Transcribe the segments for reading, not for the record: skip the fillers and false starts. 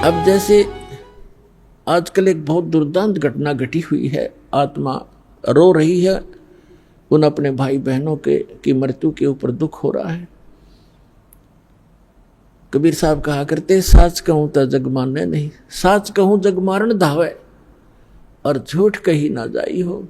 अब जैसे आजकल एक बहुत दुर्दांत घटना घटी हुई है, आत्मा रो रही है, उन अपने भाई बहनों की मृत्यु के ऊपर दुख हो रहा है। कबीर साहब कहा करते, साच कहूं तो जग माने नहीं, साच कहूं जग मारन धावे, और झूठ कही ना जाई हो।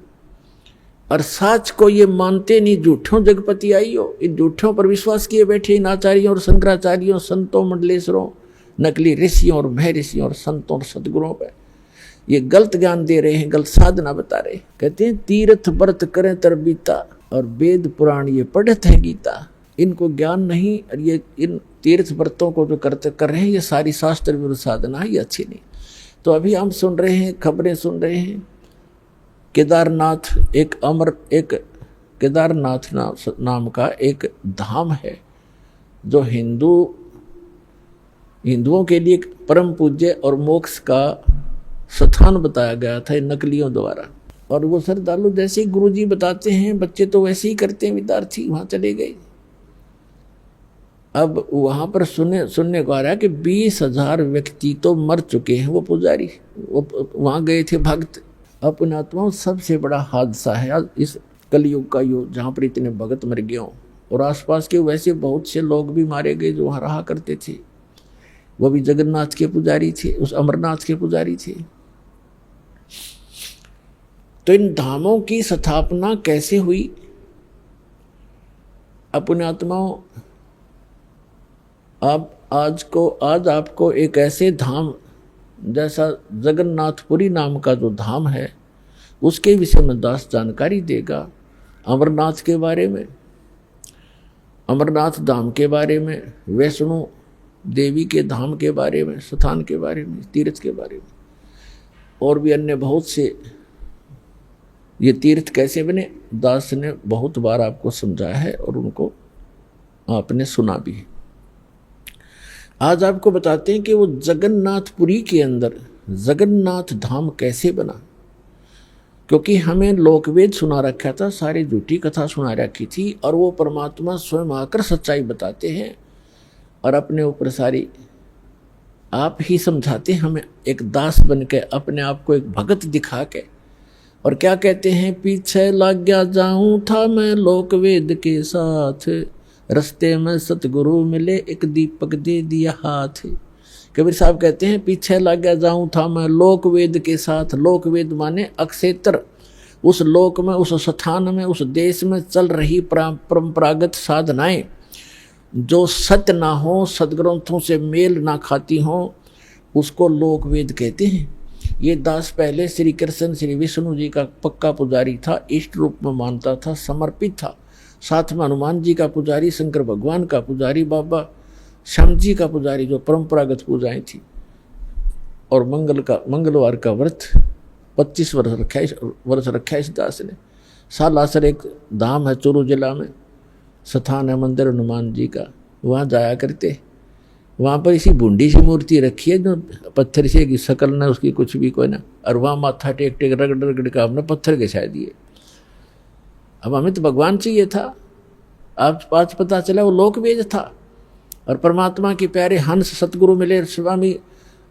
और साच को ये मानते नहीं, झूठों जगपति आई हो। इन झूठों पर विश्वास किए बैठे इन आचार्यों और शंकराचार्यों, संतों, मंडलेश्वरों, नकली ऋषियों और भय ऋषियों और संतों और सदगुरुओं पर ये गलत ज्ञान दे रहे हैं, गलत साधना बता रहे हैं। कहते हैं तीर्थ व्रत करें तरबीता, और वेद पुराण ये पढ़त है गीता। इनको ज्ञान नहीं, और ये इन तीर्थ व्रतों को जो कर रहे हैं, ये सारी शास्त्र विरुद्ध साधना है, ये अच्छी नहीं। तो अभी हम सुन रहे हैं, खबरें सुन रहे हैं, केदारनाथ एक केदारनाथ नाम का एक धाम है, जो हिंदुओं के लिए परम पूज्य और मोक्ष का स्थान बताया गया था नकलियों द्वारा। और वो श्रद्धालु जैसे गुरुजी बताते हैं, बच्चे तो वैसे ही करते हैं, विद्यार्थी वहां चले गए। अब वहां पर सुनने को आ रहा है कि 20,000 व्यक्ति तो मर चुके हैं। वो पुजारी वहां गए थे, भक्त अपने आत्माओं। सबसे बड़ा हादसा है इस कलयुग का युग, जहाँ पर इतने भगत मर गए हों, और आसपास के वैसे बहुत से लोग भी मारे गए जो वहाँ रहा करते थे। वो भी जगन्नाथ के पुजारी थे, उस अमरनाथ के पुजारी थे। तो इन धामों की स्थापना कैसे हुई? अपने आत्माओं, आज आपको एक ऐसे धाम जैसा जगन्नाथपुरी नाम का जो धाम है, उसके विषय में दास जानकारी देगा। अमरनाथ के बारे में, अमरनाथ धाम के बारे में, वैष्णो देवी के धाम के बारे में, स्थान के बारे में, तीर्थ के बारे में, और भी अन्य बहुत से। ये तीर्थ कैसे बने, दास ने बहुत बार आपको समझाया है और उनको आपने सुना भी है। आज आपको बताते हैं कि वो जगन्नाथपुरी के अंदर जगन्नाथ धाम कैसे बना। क्योंकि हमें लोकवेद सुना रखा था, सारी झूठी कथा सुना रखी थी, और वो परमात्मा स्वयं आकर सच्चाई बताते हैं और अपने ऊपर सारी आप ही समझाते हैं हमें, एक दास बन के अपने आप को एक भगत दिखा के। और क्या कहते हैं, पीछे लग गया जाऊं था मैं लोकवेद के साथ, रस्ते में सतगुरु मिले एक दीपक दे दिया हाथ। कबीर साहब कहते हैं, पीछे लग गया जाऊं था मैं लोकवेद के साथ। लोकवेद माने अक्षेत्र, उस लोक में, उस स्थान में, उस देश में चल रही परंपरागत साधनाएं जो सत्य ना हो, सदग्रंथों से मेल ना खाती हो, उसको लोकवेद कहते हैं। ये दास पहले श्री कृष्ण श्री विष्णु जी का पक्का पुजारी था, इष्ट रूप में मानता था, समर्पित था। साथ में हनुमान जी का पुजारी, शंकर भगवान का पुजारी, बाबा श्याम जी का पुजारी, जो परंपरागत पूजाएं थी। और मंगलवार का व्रत 25 वर्ष रखा इस दास ने। सालासर एक धाम है चूरू जिला में, स्थान है मंदिर हनुमान जी का, वहाँ जाया करते। वहाँ पर इसी बूंदी सी मूर्ति रखी है जो पत्थर से की शकल न उसकी कुछ भी कोई ना, और वहाँ माथा टेक रगड़ के आपने पत्थर घिसा दिए। अब हमें तो भगवान चाहिए था, आज पता चला वो लोकवेद था। और परमात्मा के प्यारे हंस सतगुरु मिले स्वामी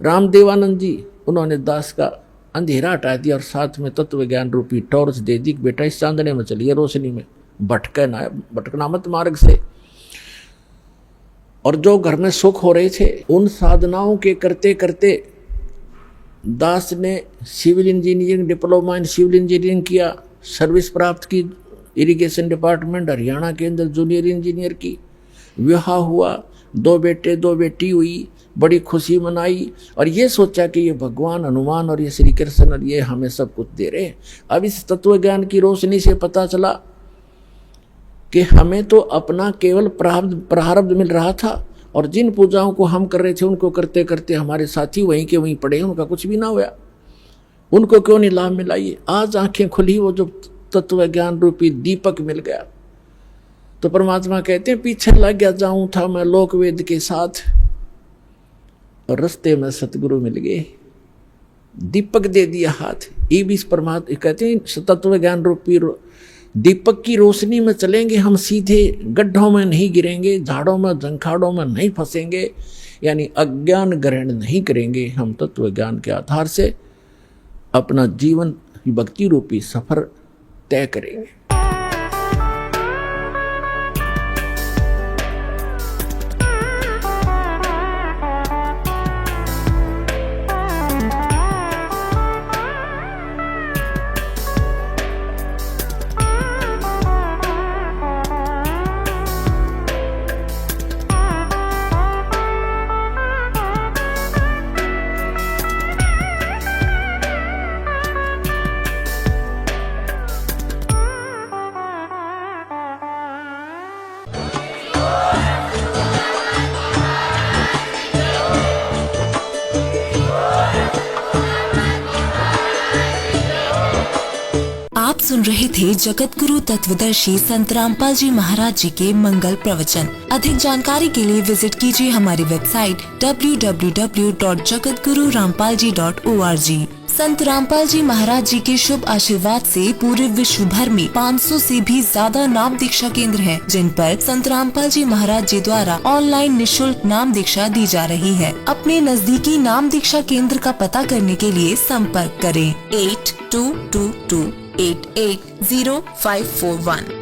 रामदेवानंद जी, उन्होंने दास का अंधेरा हटा दिया और साथ में तत्व ज्ञान रूपी टॉर्च दे दी, बेटा इस चांदने में चलिए, रोशनी में भटकना मत मार्ग से। और जो घर में सुख हो रहे थे, उन साधनाओं के करते करते दास ने civil engineering, diploma in civil engineering किया, सर्विस प्राप्त की इरिगेशन डिपार्टमेंट हरियाणा के अंदर, जूनियर इंजीनियर की। विवाह हुआ, 2 बेटे 2 बेटी हुई, बड़ी खुशी मनाई, और ये सोचा कि ये भगवान हनुमान और ये श्री कृष्ण और ये हमें सब कुछ दे रहे हैं। अब इस तत्व ज्ञान की रोशनी से पता चला कि हमें तो अपना केवल प्रारब्ध मिल रहा था, और जिन पूजाओं को हम कर रहे थे उनको करते करते हमारे साथी वहीं के वहीं पड़े, उनका कुछ भी ना हुआ। उनको क्यों नहीं लाभ मिला? ये आज आंखें खुली, वो जो तत्व ज्ञान रूपी दीपक मिल गया। तो परमात्मा कहते हैं, पीछे लग गया जाऊं था मैं लोकवेद के साथ, और रास्ते में सतगुरु मिल गए, दीपक दे दिया हाथ। ये भी परमात्मा कहते हैं, तत्व ज्ञान रूपी दीपक की रोशनी में चलेंगे हम, सीधे गड्ढों में नहीं गिरेंगे, झाड़ों में झंखाड़ों में नहीं फंसेंगे। यानी अज्ञान ग्रहण नहीं करेंगे, हम तत्व ज्ञान के आधार से अपना जीवन भक्ति रूपी सफर तय करेंगे। आप सुन रहे थे जगत गुरु तत्वदर्शी संत रामपाल जी महाराज जी के मंगल प्रवचन। अधिक जानकारी के लिए विजिट कीजिए हमारी वेबसाइट www.jagatgururampalji.org। संत रामपाल जी महाराज जी के शुभ आशीर्वाद से पूरे विश्व भर में 500 से भी ज्यादा नाम दीक्षा केंद्र हैं, जिन पर संत रामपाल जी महाराज जी द्वारा ऑनलाइन निशुल्क नाम दीक्षा दी जा रही है। अपने नजदीकी नाम दीक्षा केंद्र का पता करने के लिए संपर्क करें 8222880541।